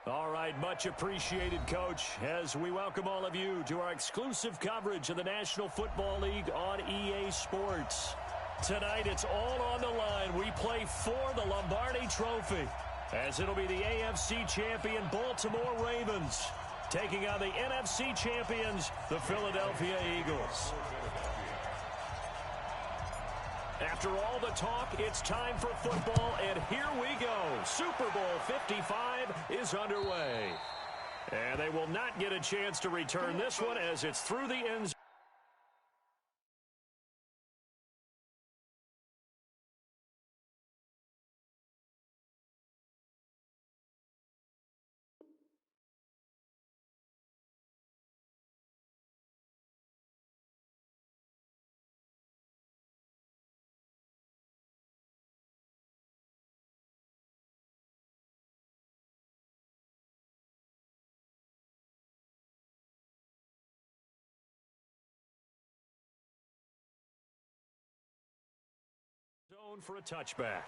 All right, much appreciated, Coach, as we welcome all of you to our exclusive coverage of the National Football League on EA Sports. Tonight, it's all on the line. We play for the Lombardi Trophy, as it'll be the AFC champion Baltimore Ravens taking on the NFC champions, the Philadelphia Eagles. After all the talk, it's time for football, and here we go. Super Bowl 55 is underway. And they will not get a chance to return this one as it's through the end zone. For a touchback.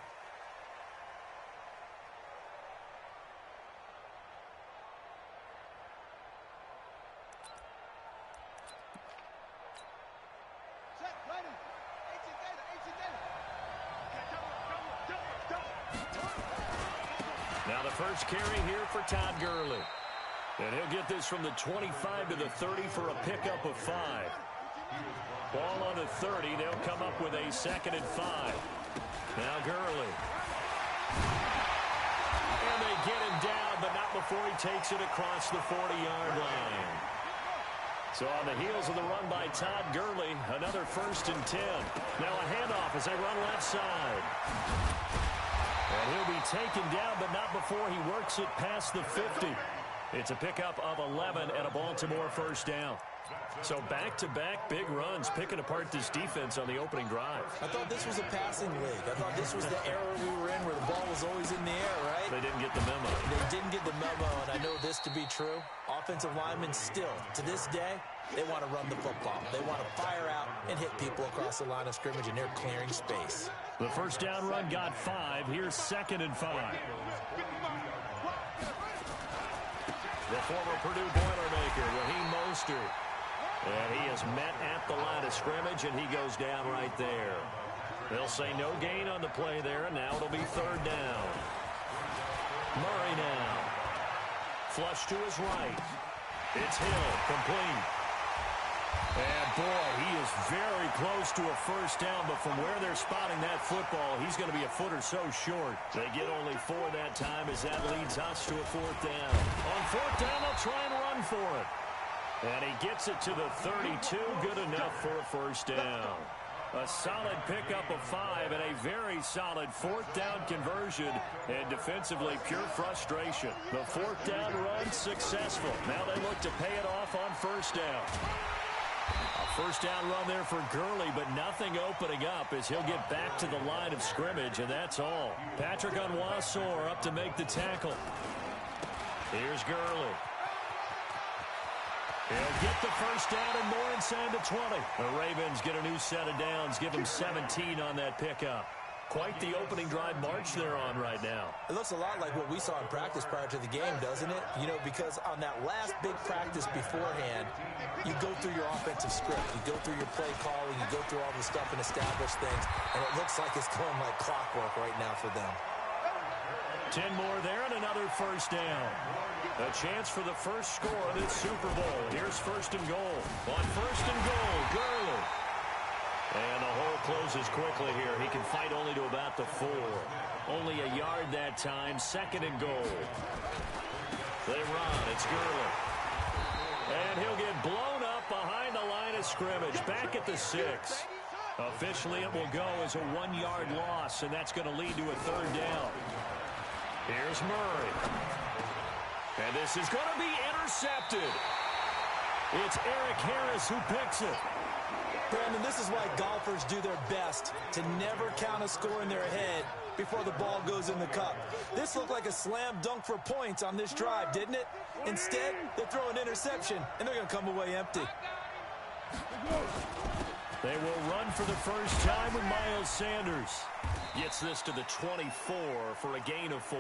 Now the first carry here for Todd Gurley. And he'll get this from the 25 to the 30 for a pickup of 5. Ball on the 30. They'll come up with a 2nd and 5. Now Gurley. And they get him down, but not before he takes it across the 40-yard line. So on the heels of the run by Todd Gurley, another 1st and 10. Now a handoff as they run left side. And he'll be taken down, but not before he works it past the 50. It's a pickup of 11 and a Baltimore 1st down. So back-to-back big runs picking apart this defense on the opening drive. I thought this was a passing league. I thought this was the era we were in where the ball was always in the air, right? They didn't get the memo. They didn't get the memo, and I know this to be true. Offensive linemen still, to this day, they want to run the football. They want to fire out and hit people across the line of scrimmage, and they're clearing space. The 1st down run got 5. Here's 2nd and 5. The former Purdue Boilermaker, Raheem Mostert. And he is met at the line of scrimmage, and he goes down right there. They'll say no gain on the play there, and now it'll be 3rd down. Murray now. Flush to his right. It's Hill, complete. And, boy, he is very close to a 1st down, but from where they're spotting that football, he's going to be a foot or so short. They get only 4 that time as that leads us to a 4th down. On 4th down, they'll try and run for it. And he gets it to the 32, good enough for a 1st down. A solid pickup of 5 and a very solid 4th down conversion. And defensively, pure frustration. The 4th down run successful. Now they look to pay it off on 1st down. A 1st down run there for Gurley, but nothing opening up as he'll get back to the line of scrimmage, and that's all. Patrick Onwuasor up to make the tackle. Here's Gurley. He'll get the 1st down and more inside the 20. The Ravens get a new set of downs, give them 17 on that pickup. Quite the opening drive march they're on right now. It looks a lot like what we saw in practice prior to the game, doesn't it? You know, because on that last big practice beforehand, you go through your offensive script. You go through your play calling. You go through all the stuff and establish things. And it looks like it's going like clockwork right now for them. 10 more there and another 1st down. A chance for the first score of this Super Bowl. Here's 1st and goal. On 1st and goal, Gurley. And the hole closes quickly here. He can fight only to about the 4. Only a yard that time. 2nd and goal. They run. It's Gurley. And he'll get blown up behind the line of scrimmage. Back at the 6. Officially, it will go as a 1-yard loss, and that's going to lead to a 3rd down. Here's Murray. And this is going to be intercepted. It's Eric Harris who picks it. Brandon, this is why golfers do their best to never count a score in their head before the ball goes in the cup. This looked like a slam dunk for points on this drive, didn't it? Instead, they throw an interception, and they're going to come away empty. They will run for the first time with Miles Sanders. Gets this to the 24 for a gain of 4.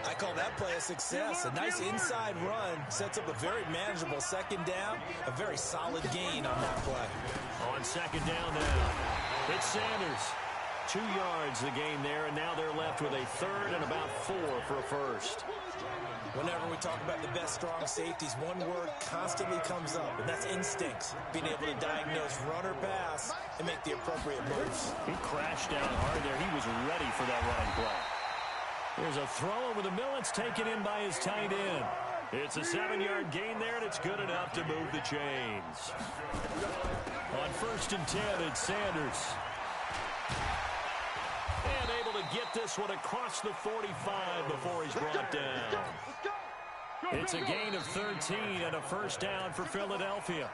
I call that play a success. A nice inside run sets up a very manageable second down, a very solid gain on that play. On second down now, it's Sanders. 2 yards the gain there, and now they're left with a third and about 4 for a first. Whenever we talk about the best strong safeties, one word constantly comes up, and that's instincts. Being able to diagnose run or pass and make the appropriate moves. He crashed down hard there. He was ready for that running play. There's a throw over the middle. It's taken in by his tight end. It's a 7-yard gain there, and it's good enough to move the chains. On 1st and 10, it's Sanders. And able to get this one across the 45 before he's brought down. It's a gain of 13 and a first down for Philadelphia.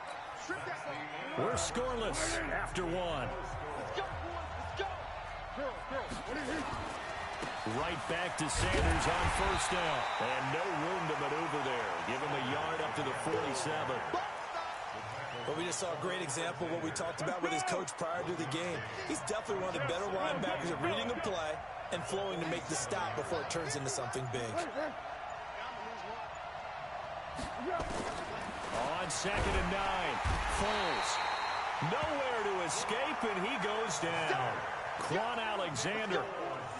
We're scoreless after 1. Right back to Sanders on first down. And no room to maneuver there. Give him a yard up to the 47. Well, we just saw a great example of what we talked about with his coach prior to the game. He's definitely one of the better linebackers at reading a play and flowing to make the stop before it turns into something big. On 2nd and 9, Foles. Nowhere to escape, and he goes down. Quan Alexander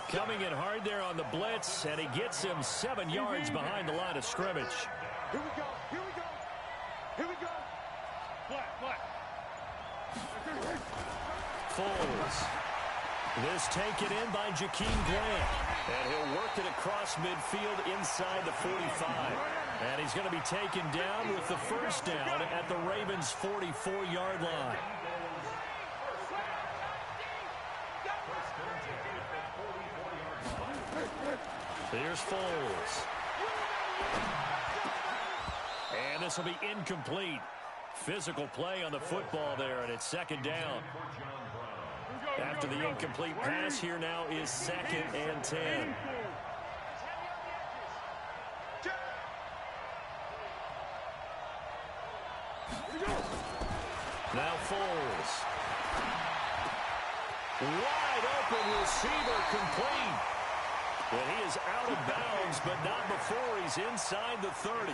coming in hard there on the blitz, and he gets him 7 yards behind the line of scrimmage. Here we go. Here we go. Here we go. What? Foles. This taken in by Jakeem Grant. And he'll work it across midfield inside the 45. And he's going to be taken down with the first down at the Ravens' 44-yard line. Here's Foles. And this will be incomplete. Physical play on the football there, and it's 2nd down. After the incomplete pass, here now is 2nd and 10. Now Foles. Wide open receiver complete. And he is out of bounds, but not before he's inside the 30.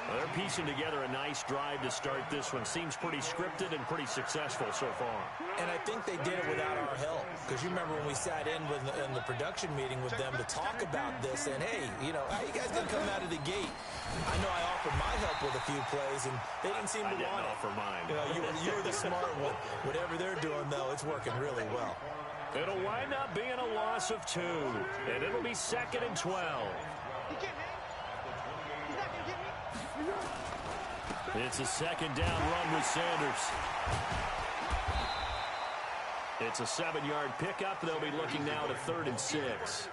Well, they're piecing together a nice drive to start this one. Seems pretty scripted and pretty successful so far. And I think they did it without our help. Because you remember when we sat in the production meeting with them to talk about this, and hey, you know, how you guys going to come out of the gate? I know I offered my help with a few plays, and they didn't seem to want it. I didn't offer mine. You know, you were the smart one. Whatever they're doing, though, it's working really well. It'll wind up being a loss of 2, and it'll be 2nd and 12. It's a 2nd down run with Sanders. It's a 7-yard pickup. They'll be looking now at a 3rd and 6.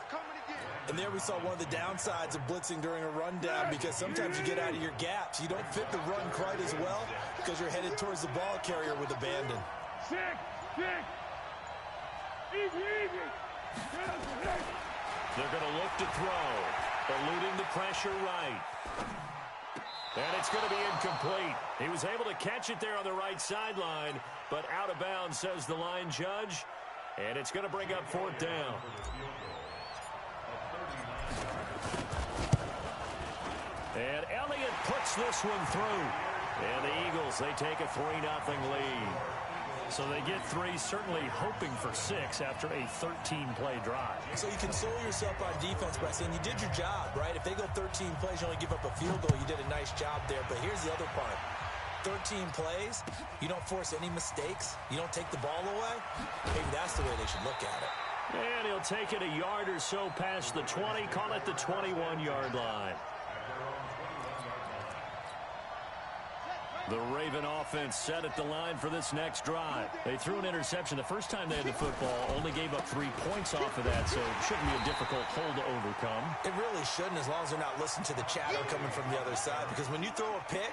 And there we saw one of the downsides of blitzing during a rundown, because sometimes you get out of your gaps. You don't fit the run quite as well because you're headed towards the ball carrier with abandon. They're going to look to throw, eluding the pressure right. And it's going to be incomplete. He was able to catch it there on the right sideline, but out of bounds, says the line judge. And it's going to bring up 4th down. And Elliott puts this one through. And the Eagles, they take a 3-0 lead. So they get 3, certainly hoping for 6 after a 13-play drive. So you console yourself on defense by saying you did your job, right? If they go 13 plays, you only give up a field goal, you did a nice job there. But here's the other part. 13 plays, you don't force any mistakes, you don't take the ball away. Maybe that's the way they should look at it. And he'll take it a yard or so past the 20, call it the 21-yard line. The Raven offense set at the line for this next drive. They threw an interception the first time they had the football, only gave up 3 points off of that, so it shouldn't be a difficult hole to overcome. It really shouldn't, as long as they're not listening to the chatter coming from the other side, because when you throw a pick,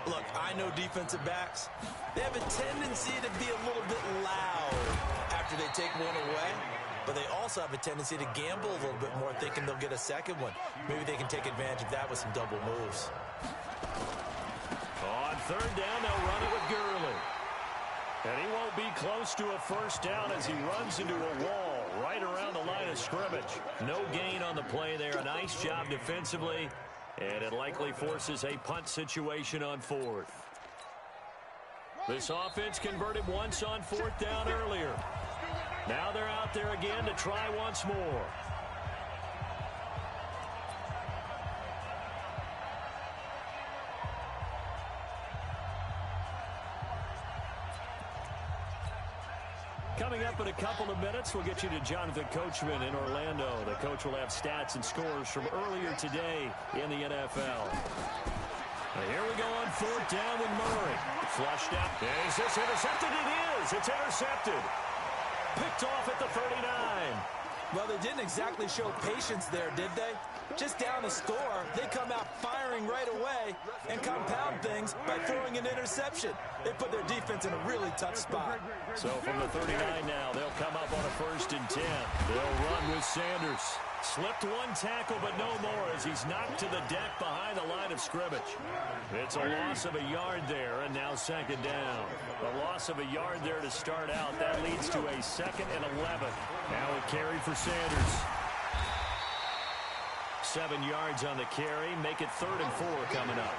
look, I know defensive backs, they have a tendency to be a little bit loud after they take one away, but they also have a tendency to gamble a little bit more, thinking they'll get a second one. Maybe they can take advantage of that with some double moves. On 3rd down, they'll run it with Gurley. And he won't be close to a first down as he runs into a wall right around the line of scrimmage. No gain on the play there. A nice job defensively. And it likely forces a punt situation on fourth. This offense converted once on fourth down earlier. Now they're out there again to try once more. Coming up in a couple of minutes, we'll get you to Jonathan Coachman in Orlando. The coach will have stats and scores from earlier today in the NFL. Now here we go on fourth down with Murray. Flushed out. Is this intercepted? It is. It's intercepted. Picked off at the 39. Well, they didn't exactly show patience there, did they? Just down a score, they come out firing right away and compound things by throwing an interception. They put their defense in a really tough spot. So from the 39 now, they'll come up on a 1st and 10. They'll run with Sanders. Slipped one tackle, but no more as he's knocked to the deck behind the line of scrimmage. It's a loss of a yard there, and now 2nd down. A loss of a yard there to start out. That leads to a 2nd and 11. Now a carry for Sanders. 7 yards on the carry. Make it 3rd and 4 coming up.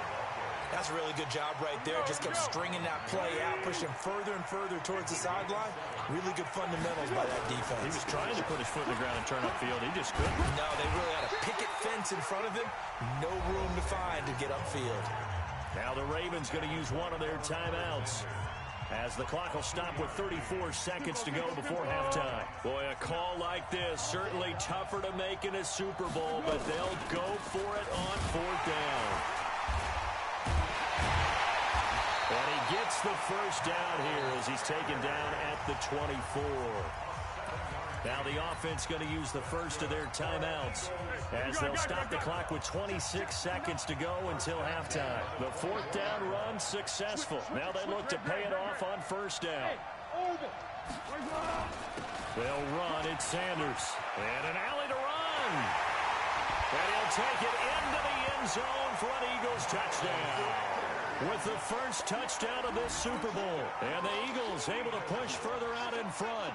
That's a really good job right there. Just kept stringing that play out, pushing further and further towards the sideline. Really good fundamentals by that defense. He was trying to put his foot in the ground and turn upfield. He just couldn't. No, they really had a picket fence in front of him. No room to find to get upfield. Now the Ravens going to use one of their timeouts, as the clock will stop with 34 seconds to go before halftime. Boy, a call like this, certainly tougher to make in a Super Bowl, but they'll go for it on 4th down. And he gets the first down here as he's taken down at the 24. Now the offense going to use the first of their timeouts as they'll stop the clock with 26 seconds to go until halftime. The 4th down run successful. Now they look to pay it off on 1st down. They'll run. It's Sanders. And an alley to run. And he'll take it into the end zone for an Eagles touchdown. With the first touchdown of this Super Bowl. And the Eagles able to push further out in front.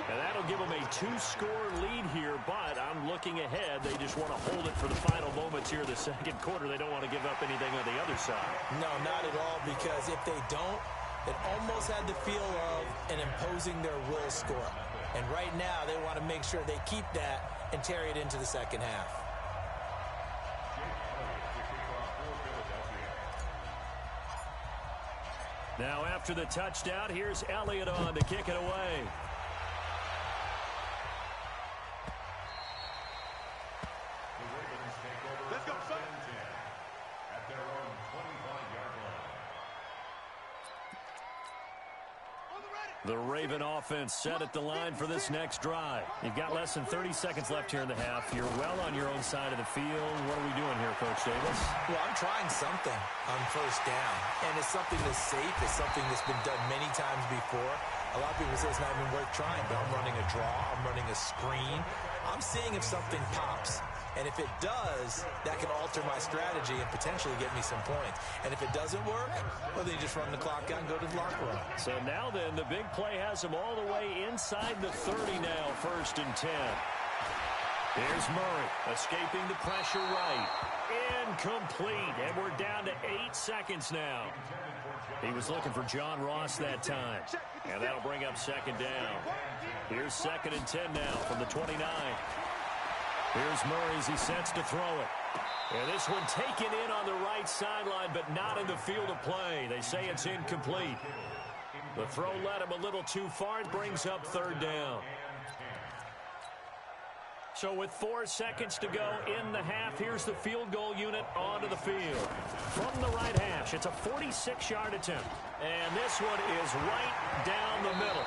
And that'll give them a 2-score lead here, but I'm looking ahead. They just want to hold it for the final moments here in the 2nd quarter. They don't want to give up anything on the other side. No, not at all, because if they don't, it almost had the feel of an imposing their will score. And right now, they want to make sure they keep that and carry it into the 2nd half. Now after the touchdown, here's Elliott on to kick it away. Let's go, son. At their own 25-yard line. The Raven offense set at the line for this next drive. You've got less than 30 seconds left here in the half. You're well on your own side of the field. What are we doing here, Coach Davis? Well, I'm trying something on 1st down, and it's something that's safe. It's something that's been done many times before. A lot of people say it's not even worth trying, but I'm running a draw. I'm running a screen. I'm seeing if something pops. And if it does, that can alter my strategy and potentially get me some points. And if it doesn't work, well, then you just run the clock out and go to the locker room. So now then, the big play has them all the way inside the 30 now, 1st and 10. Here's Murray, escaping the pressure right. Incomplete, and we're down to 8 seconds now. He was looking for John Ross that time. And that'll bring up 2nd down. Here's 2nd and 10 now from the 29. Here's Murray as he sets to throw it. And this one taken in on the right sideline, but not in the field of play. They say it's incomplete. The throw led him a little too far. It brings up 3rd down. So with 4 seconds to go in the half, here's the field goal unit onto the field. From the right hash, it's a 46-yard attempt. And this one is right down the middle.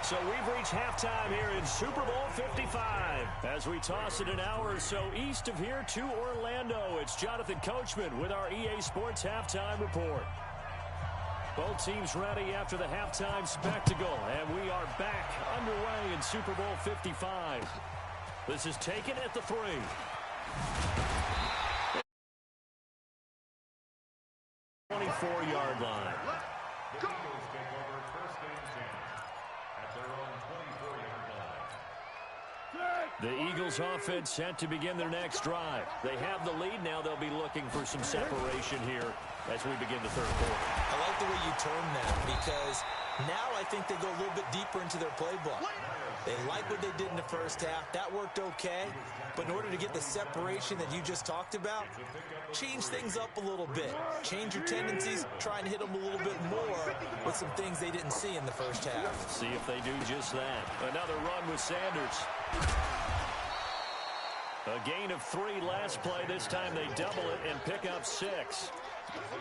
So we've reached halftime here in Super Bowl 55. As we toss it an hour or so east of here to Orlando, it's Jonathan Coachman with our EA Sports Halftime Report. Both teams ready after the halftime spectacle, and we are back underway in Super Bowl 55. This is taken at the 3. 24-yard line. The Eagles offense set to begin their next drive. They have the lead. Now they'll be looking for some separation here as we begin the third quarter. I like the way you term that because now I think they go a little bit deeper into their playbook. They like what they did in the first half. That worked okay. But in order to get the separation that you just talked about, change things up a little bit. Change your tendencies. Try and hit them a little bit more with some things they didn't see in the first half. See if they do just that. Another run with Sanders. A gain of 3 last play. This time they double it and pick up 6.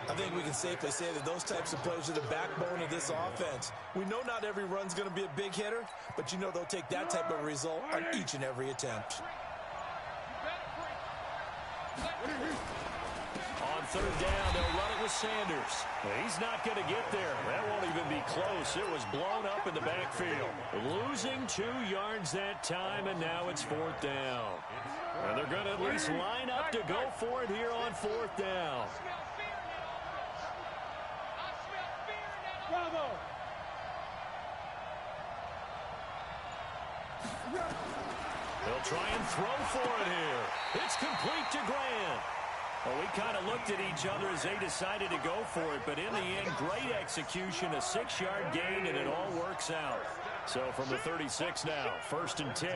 I think we can safely say that those types of plays are the backbone of this offense. We know not every run's going to be a big hitter, but you know they'll take that type of result on each and every attempt. On third down, they'll run it with Sanders. He's not going to get there. That won't even be close. It was blown up in the backfield. Losing 2 yards that time, and now it's 4th down. And they're going to at least line up to go for it here on 4th down. Bravo! They'll try and throw for it here. It's complete to Grant. Well, we kind of looked at each other as they decided to go for it, but in the end, great execution, a 6-yard gain, and it all works out. So from the 36 now, 1st and 10.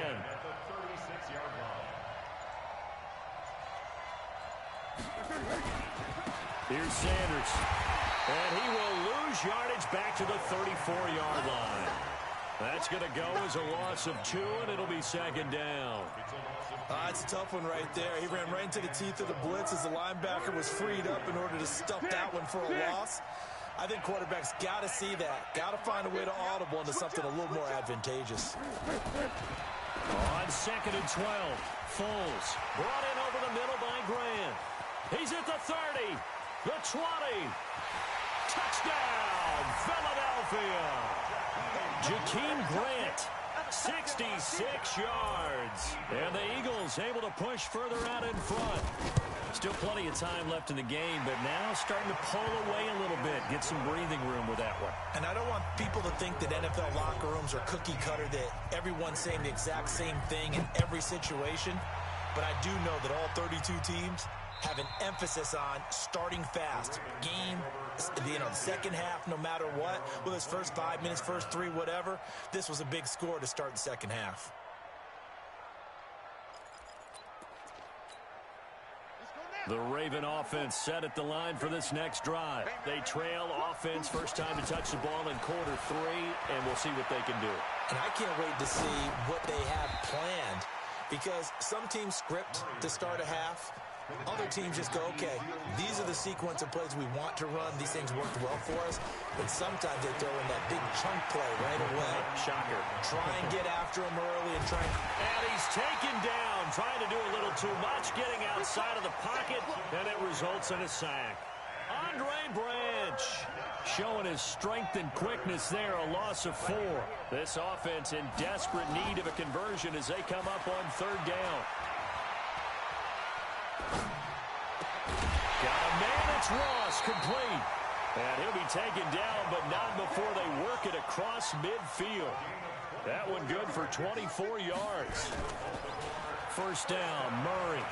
Here's Sanders. And he will lose yardage back to the 34-yard line. That's going to go as a loss of 2, and it'll be 2nd down. It's a tough one right there. He ran right into the teeth of the blitz as the linebacker was freed up in order to stuff that one for a loss. I think quarterbacks got to see that. Got to find a way to audible into something a little more advantageous. On 2nd and 12, Foles brought in over the middle by Grant. He's at the 30, the 20. Touchdown, Philadelphia. Jakeem Grant, 66 yards. And the Eagles able to push further out in front. Still plenty of time left in the game, but now starting to pull away a little bit. Get some breathing room with that one. And I don't want people to think that NFL locker rooms are cookie cutter, that everyone's saying the exact same thing in every situation. But I do know that all 32 teams have an emphasis on starting fast. Game, the second half, no matter what, whether it's first 5 minutes, first 3, whatever, this was a big score to start the second half. The Raven offense set at the line for this next drive. They trail offense, first time to touch the ball in quarter 3, and we'll see what they can do. And I can't wait to see what they have planned, because some teams script to start a half. Other teams just go, okay, these are the sequence of plays we want to run. These things worked well for us. But sometimes they throw in that big chunk play right away. Shocker. Try and get after him early and try. And he's taken down, trying to do a little too much, getting outside of the pocket, and it results in a sack. Andre Branch showing his strength and quickness there, a loss of 4. This offense in desperate need of a conversion as they come up on 3rd down. Got a man, it's Ross, complete. And he'll be taken down, but not before they work it across midfield. That one good for 24 yards. 1st down, Murray.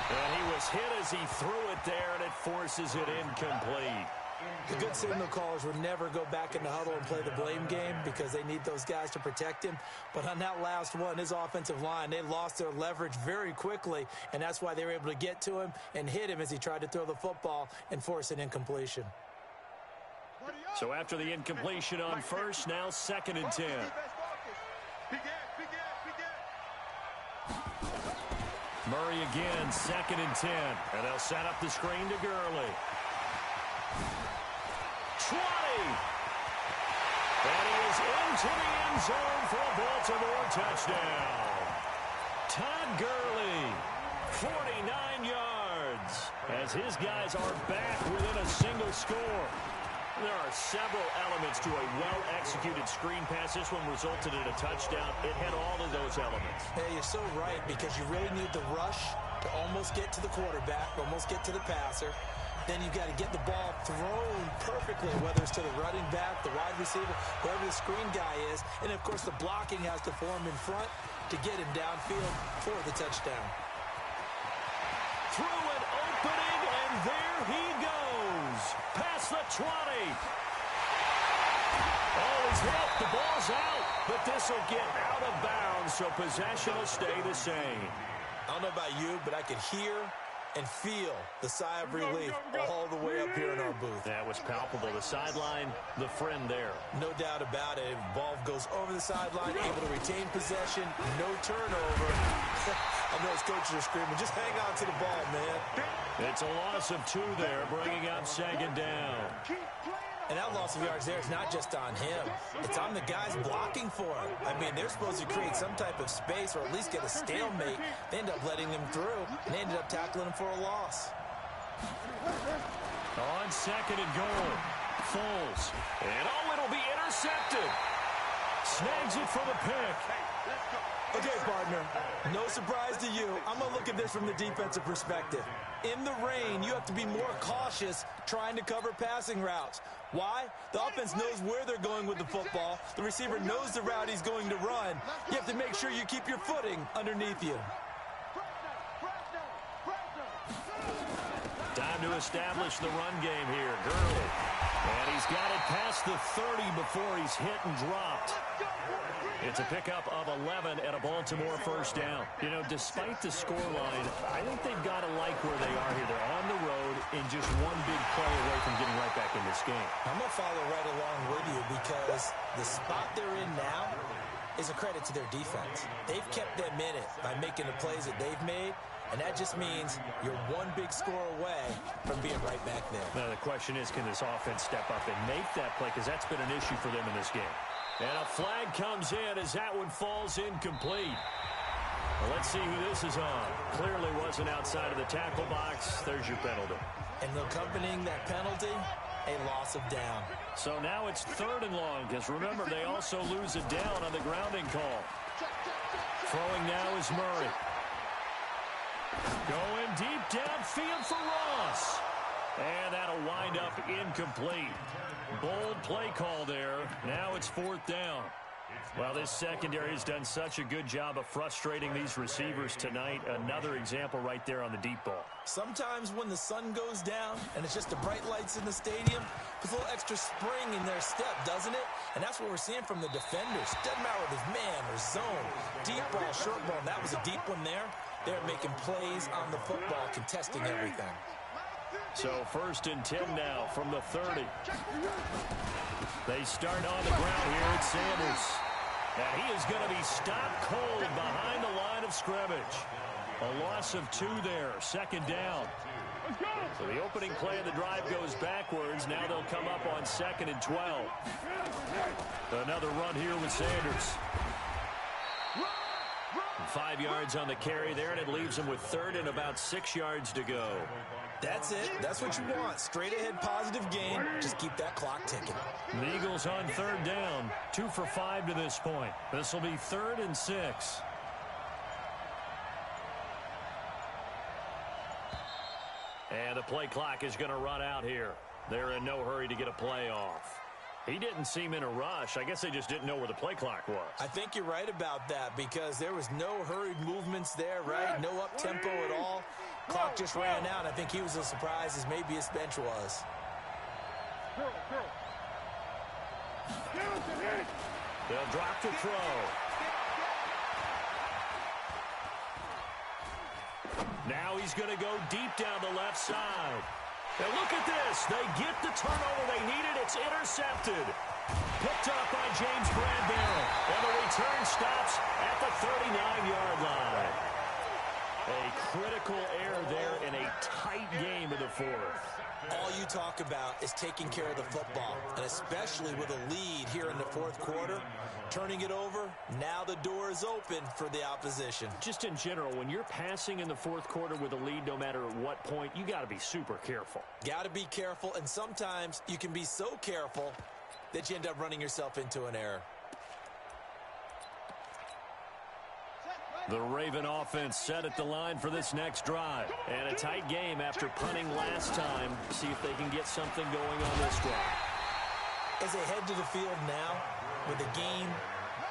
And he was hit as he threw it there, and it forces it incomplete. The good signal callers would never go back in the huddle and play the blame game because they need those guys to protect him. But on that last one, his offensive line, they lost their leverage very quickly, and that's why they were able to get to him and hit him as he tried to throw the football and force an incompletion. So after the incompletion on 1st, now 2nd and 10. Murray again, 2nd and 10. And they'll set up the screen to Gurley. 20. And he is into the end zone for a Baltimore touchdown. Todd Gurley, 49 yards, as his guys are back within a single score. There are several elements to a well-executed screen pass. This one resulted in a touchdown. It had all of those elements. Hey, you're so right, because you really need the rush to almost get to the quarterback, almost get to the passer. then you've got to get the ball thrown perfectly, whether it's to the running back, the wide receiver, whoever the screen guy is. And, of course, the blocking has to form in front to get him downfield for the touchdown. Through an opening, and there he goes. Past the 20. Oh, he's hit. The ball's out. But this will get out of bounds, so possession will stay the same. I don't know about you, but I could hear and feel the sigh of relief all the way up here in our booth. That was palpable. The sideline, the friend there. No doubt about it. Ball goes over the sideline, able to retain possession, no turnover. I know his coaches are screaming, just hang on to the ball, man. It's a loss of 2 there, bringing up second down. And that loss of yards there is not just on him. It's on the guys blocking for him. I mean, they're supposed to create some type of space or at least get a stalemate. They end up letting him through, and they ended up tackling him for a loss. On second and goal, Foles. And it'll be intercepted. Snags it for the pick. Okay, partner, no surprise to you. I'm going to look at this from the defensive perspective. In the rain, you have to be more cautious trying to cover passing routes. Why? The offense knows where they're going with the football. The receiver knows the route he's going to run. You have to make sure you keep your footing underneath you. Time to establish the run game here. Gurley. And he's got it past the 30 before he's hit and dropped. It's a pickup of 11 and a Baltimore first down. You know, despite the scoreline, I think they've got to like where they are here. They're on the road and just one big play away from getting right back in this game. I'm going to follow right along with you because the spot they're in now is a credit to their defense. They've kept them in it by making the plays that they've made, and that just means you're one big score away from being right back there. Now, the question is, can this offense step up and make that play? Because that's been an issue for them in this game. And a flag comes in as that one falls incomplete. Well, let's see who this is on. Clearly wasn't outside of the tackle box. There's your penalty. And accompanying that penalty, a loss of down. So now it's 3rd and long, because remember, they also lose a down on the grounding call. Throwing now is Murray. Going deep downfield for Ross. And that'll wind up incomplete. Bold play call there. Now it's 4th down. Well, this secondary has done such a good job of frustrating these receivers tonight. Another example right there on the deep ball. Sometimes when the sun goes down and it's just the bright lights in the stadium, there's a little extra spring in their step, doesn't it? And that's what we're seeing from the defenders. Doesn't matter if it's man or zone, deep ball, short ball. And that was a deep one there. They're making plays on the football, contesting everything. So 1st and 10 now from the 30. They start on the ground here at Sanders. And he is going to be stopped cold behind the line of scrimmage. A loss of 2 there, 2nd down. So the opening play of the drive goes backwards. Now they'll come up on 2nd and 12. Another run here with Sanders. 5 yards on the carry there, and it leaves them with 3rd and about 6 yards to go. That's it. That's what you want. Straight ahead positive gain. Just keep that clock ticking. The Eagles on 3rd down. 2 for 5 to this point. This will be 3rd and 6. And the play clock is going to run out here. They're in no hurry to get a play off. He didn't seem in a rush. I guess they just didn't know where the play clock was. I think you're right about that because there was no hurried movements there, right? No up-tempo at all. Clock just ran out. I think he was as surprised as maybe his bench was. They'll drop the throw. Now he's going to go deep down the left side. And look at this. They get the turnover they needed. It's intercepted. Picked up by James Bradbury. And the return stops at the 39-yard line. A critical error there in a tight game in the 4th. All you talk about is taking care of the football, and especially with a lead here in the 4th quarter, turning it over, now the door is open for the opposition. Just in general, when you're passing in the 4th quarter with a lead, no matter at what point, you got to be super careful. Got to be careful, and sometimes you can be so careful that you end up running yourself into an error. The Raven offense set at the line for this next drive. And a tight game after punting last time. See if they can get something going on this drive. As they head to the field now, with the game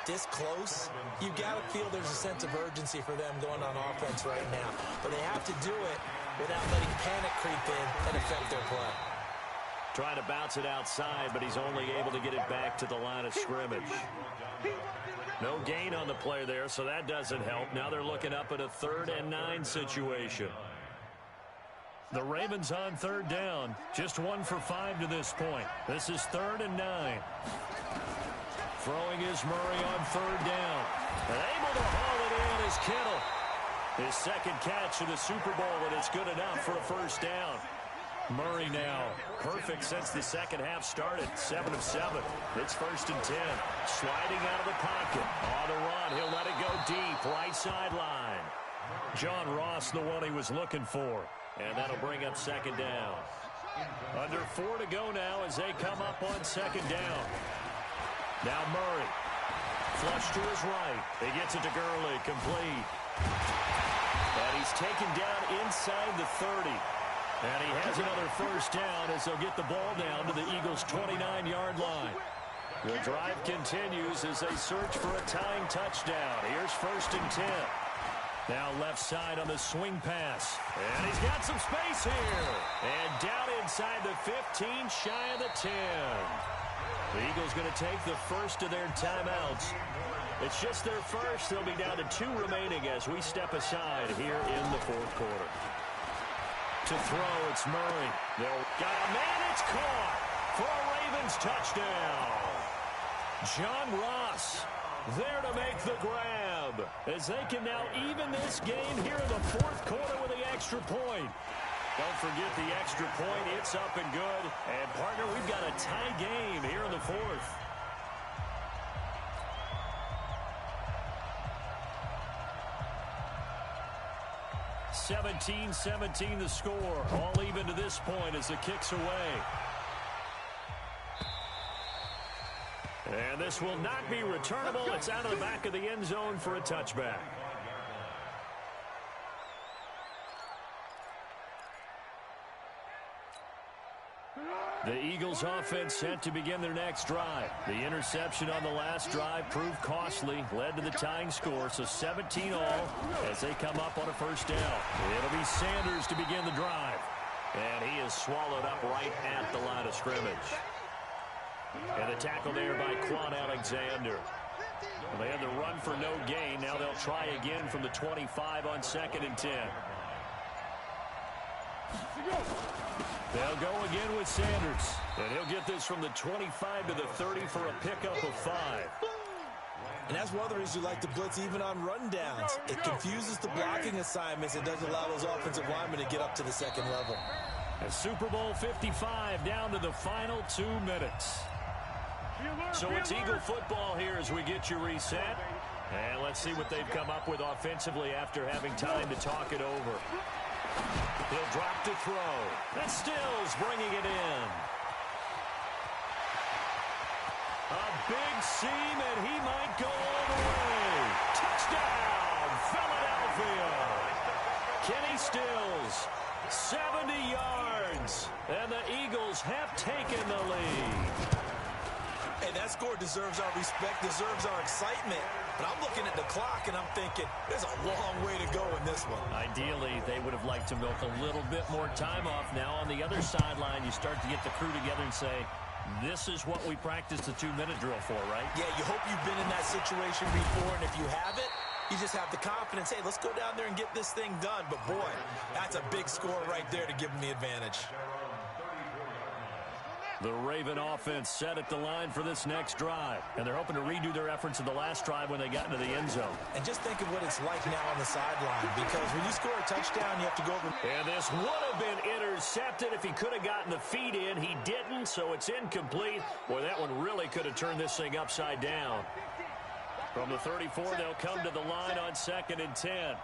this close, you've got to feel there's a sense of urgency for them going on offense right now. But they have to do it without letting panic creep in and affect their play. Trying to bounce it outside, but he's only able to get it back to the line of scrimmage. No gain on the play there, so that doesn't help. Now they're looking up at a 3rd and 9 situation. The Ravens on 3rd down. Just 1 for 5 to this point. This is 3rd and 9. Throwing is Murray on 3rd down. And able to haul it in is Kittle. His second catch in the Super Bowl, and it's good enough for a first down. Murray now perfect since the second half started. 7 of 7. It's 1st and 10. Sliding out of the pocket. On the run. He'll let it go deep. Right sideline. John Ross, the one he was looking for. And that'll bring up 2nd down. Under 4 to go now as they come up on 2nd down. Now Murray. Flush to his right. He gets it to Gurley. Complete. And he's taken down inside the 30. And he has another first down as they'll get the ball down to the Eagles' 29-yard line. The drive continues as they search for a tying touchdown. Here's 1st and 10. Now left side on the swing pass. And he's got some space here. And down inside the 15, shy of the 10. The Eagles going to take the first of their timeouts. It's just their first. They'll be down to 2 remaining as we step aside here in the 4th quarter. To throw, it's Murray. They'll got a man, it's caught for a Ravens touchdown. John Ross there to make the grab as they can now even this game here in the 4th quarter with the extra point. Don't forget the extra point. It's up and good. And, partner, we've got a tie game here in the 4th. (17-17) the score. All even to this point as the kick's away. And this will not be returnable. It's out of the back of the end zone for a touchback. The Eagles offense set to begin their next drive. The interception on the last drive proved costly, led to the tying score, so 17 all as they come up on a first down. It'll be Sanders to begin the drive. And he is swallowed up right at the line of scrimmage. And the tackle there by Quan Alexander. Well, they had the run for no gain. Now they'll try again from the 25 on 2nd and 10. They'll go again with Sanders. And he'll get this from the 25 to the 30 for a pickup of 5. And that's one of the reasons you like to blitz even on rundowns. It confuses the blocking assignments. It doesn't allow those offensive linemen to get up to the 2nd level. And Super Bowl 55 down to the final 2 minutes. So it's Eagle football here as we get you reset. And let's see what they've come up with offensively after having time to talk it over. He'll drop to throw. And Stills bringing it in. A big seam, and he might go all the way. Touchdown, Philadelphia. Kenny Stills, 70 yards. And the Eagles have taken the lead. Hey, that score deserves our respect, deserves our excitement. But I'm looking at the clock, and I'm thinking, there's a long way to go in this one. Ideally, they would have liked to milk a little bit more time off. Now on the other sideline, you start to get the crew together and say, this is what we practiced the 2-minute drill for, right? Yeah, you hope you've been in that situation before, and if you haven't, you just have the confidence, hey, let's go down there and get this thing done. But, boy, that's a big score right there to give them the advantage. The Raven offense set at the line for this next drive. And they're hoping to redo their efforts in the last drive when they got into the end zone. And just think of what it's like now on the sideline. Because when you score a touchdown, you have to go over. And this would have been intercepted if he could have gotten the feet in. He didn't, so it's incomplete. Boy, that one really could have turned this thing upside down. From the 34, they'll come to the line on 2nd and 10.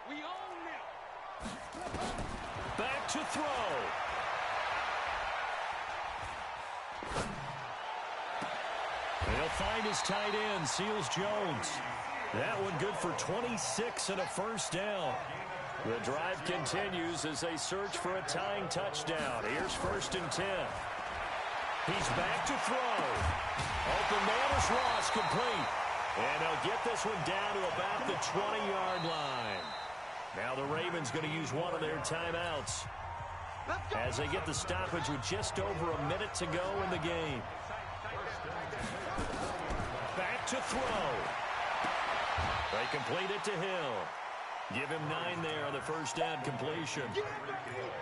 We own them. Back to throw. They'll find his tight end, Seals Jones. That one good for 26 and a first down. The drive continues as they search for a tying touchdown. Here's 1st and 10. He's back to throw. Open man is Ross, complete. And they'll get this one down to about the 20-yard line. Now the Ravens going to use one of their timeouts as they get the stoppage with just over a minute to go in the game. Back to throw. They complete it to Hill. Give him 9 there on the first down completion.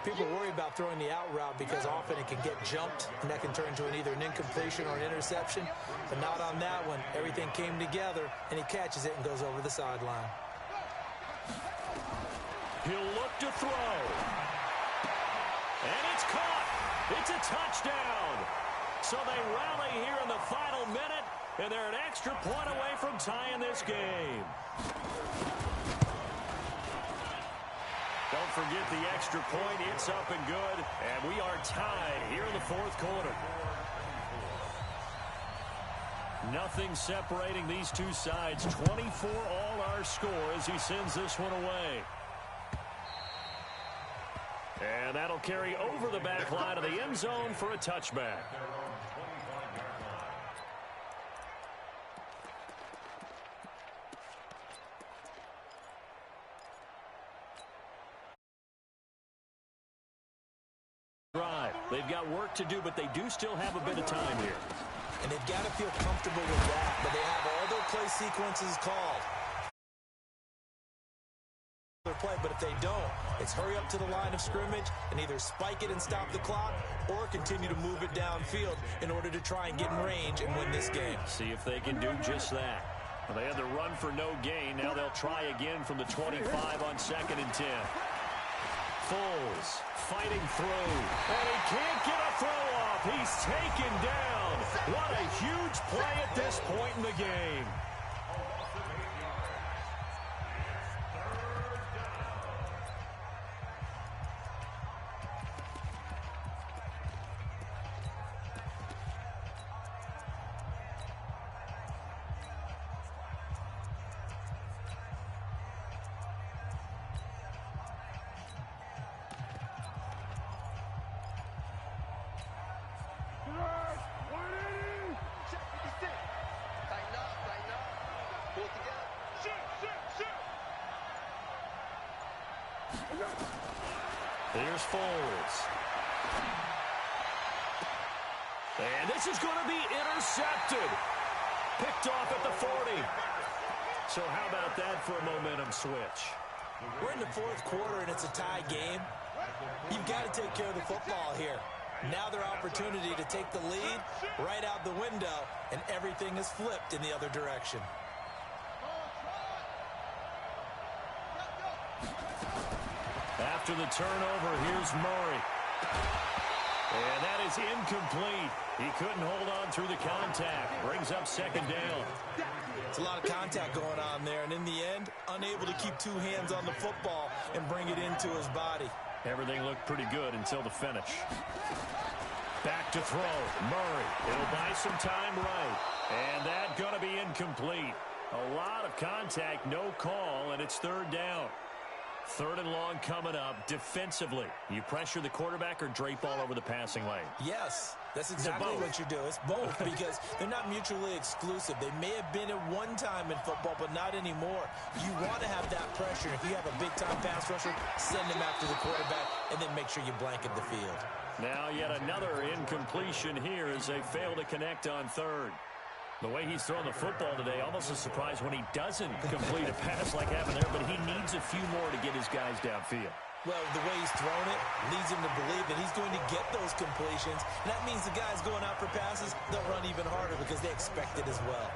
People worry about throwing the out route because often it can get jumped, and that can turn into either an incompletion or an interception. But not on that one. Everything came together, and he catches it and goes over the sideline. He'll look to throw. And it's caught. It's a touchdown. So they rally here in the final minute, and they're an extra point away from tying this game. Don't forget the extra point. It's up and good. And we are tied here in the fourth quarter. Nothing separating these two sides. 24 all our score as he sends this one away. And that'll carry over the back line of the end zone for a touchback. They've got work to do, but they do still have a bit of time here. And they've got to feel comfortable with that, but they have all their play sequences called. Play, but if they don't, it's hurry up to the line of scrimmage and either spike it and stop the clock or continue to move it downfield in order to try and get in range and win this game. See if they can do just that. Well, they had the run for no gain. Now they'll try again from the 25 on 2nd and 10. Foles fighting through, and he can't get a throw off. He's taken down. What a huge play at this point in the game. Here's Foles. And this is going to be intercepted. Picked off at the 40. So how about that for a momentum switch? We're in the fourth quarter, and it's a tie game. You've got to take care of the football here. Now their opportunity to take the lead right out the window, and everything is flipped in the other direction. After the turnover, here's Murray. And that is incomplete. He couldn't hold on through the contact. Brings up 2nd down. It's a lot of contact going on there, and in the end, unable to keep 2 hands on the football and bring it into his body. Everything looked pretty good until the finish. Back to throw. Murray. It'll buy some time right. And that going to be incomplete. A lot of contact, no call, and it's 3rd down. 3rd and long coming up. Defensively, you pressure the quarterback or drape all over the passing lane? Yes, that's exactly what you do. It's both because they're not mutually exclusive. They may have been at one time in football, but not anymore. You want to have that pressure. If you have a big-time pass rusher, send him after the quarterback, and then make sure you blanket the field. Now yet another incompletion here as they fail to connect on 3rd. The way he's throwing the football today, almost a surprise when he doesn't complete a pass like happened there, but he needs a few more to get his guys downfield. Well, the way he's thrown it leads him to believe that he's going to get those completions. And that means the guys going out for passes, they'll run even harder because they expect it as well.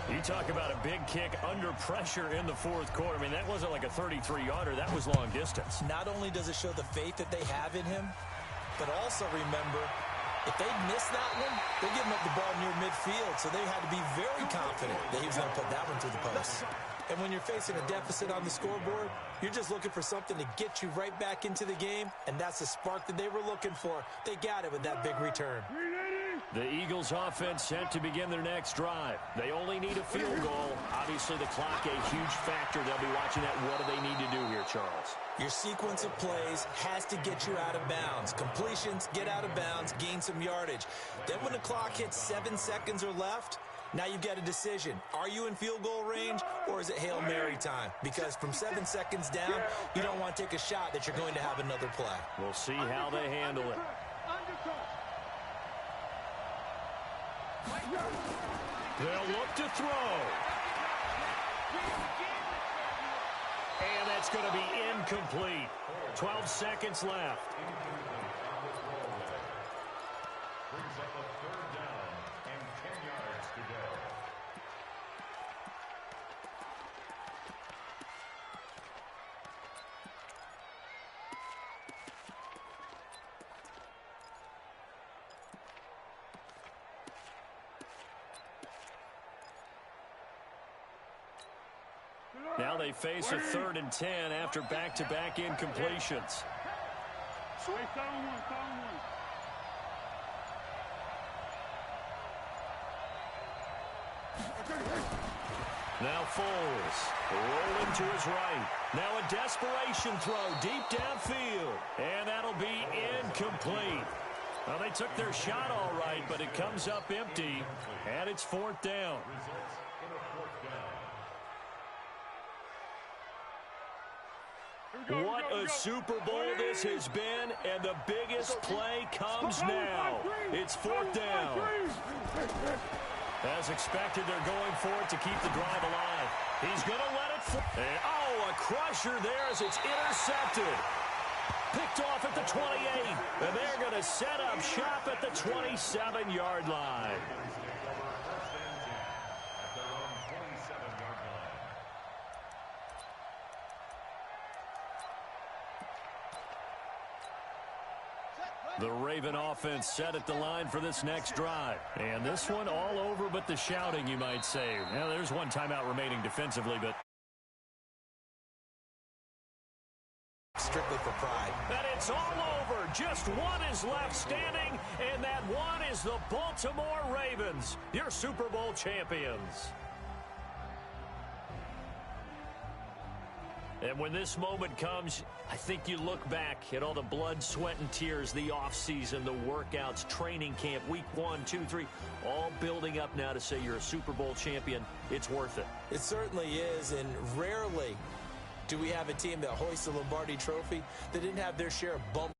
You talk about a big kick under pressure in the fourth quarter. I mean, that wasn't like a 33-yarder. That was long distance. Not only does it show the faith that they have in him, but also remember, If they miss that one, they're giving up the ball near midfield, so they had to be very confident that he was going to put that one through the post. And when you're facing a deficit on the scoreboard, you're just looking for something to get you right back into the game, and that's the spark that they were looking for. They got it with that big return. The Eagles offense set to begin their next drive. They only need a field goal. Obviously, the clock a huge factor. They'll be watching that. What do they need to do here, Charles? Your sequence of plays has to get you out of bounds. Completions, get out of bounds, gain some yardage. Then when the clock hits 7 seconds or left, now you've got a decision. Are you in field goal range, or is it Hail Mary time? Because from 7 seconds down, you don't want to take a shot that you're going to have another play. We'll see how they handle it. They'll look to throw. And that's going to be incomplete. 12 seconds left. Brings up a third down and 10 yards to go. Now they face a 3rd and 10 after back-to-back incompletions. Now Foles, rolling to his right. Now a desperation throw deep downfield. And that'll be incomplete. Well, they took their shot all right, but it comes up empty, and it's 4th down. What a Super Bowl this has been, and the biggest play comes now. It's 4th down. As expected, they're going for it to keep the drive alive. He's going to let it fly. Oh, a crusher there as it's intercepted. Picked off at the 28, and they're going to set up shop at the 27-yard line. The Raven offense set at the line for this next drive. And this one all over but the shouting, you might say. Now, there's one timeout remaining defensively, but strictly for pride. and it's all over. Just one is left standing, and that one is the Baltimore Ravens, your Super Bowl champions. And when this moment comes, I think you look back at all the blood, sweat, and tears, the offseason, the workouts, training camp, week 1, 2, 3, all building up now to say you're a Super Bowl champion. It's worth it. It certainly is, and rarely do we have a team that hoists the Lombardi Trophy that didn't have their share of bumps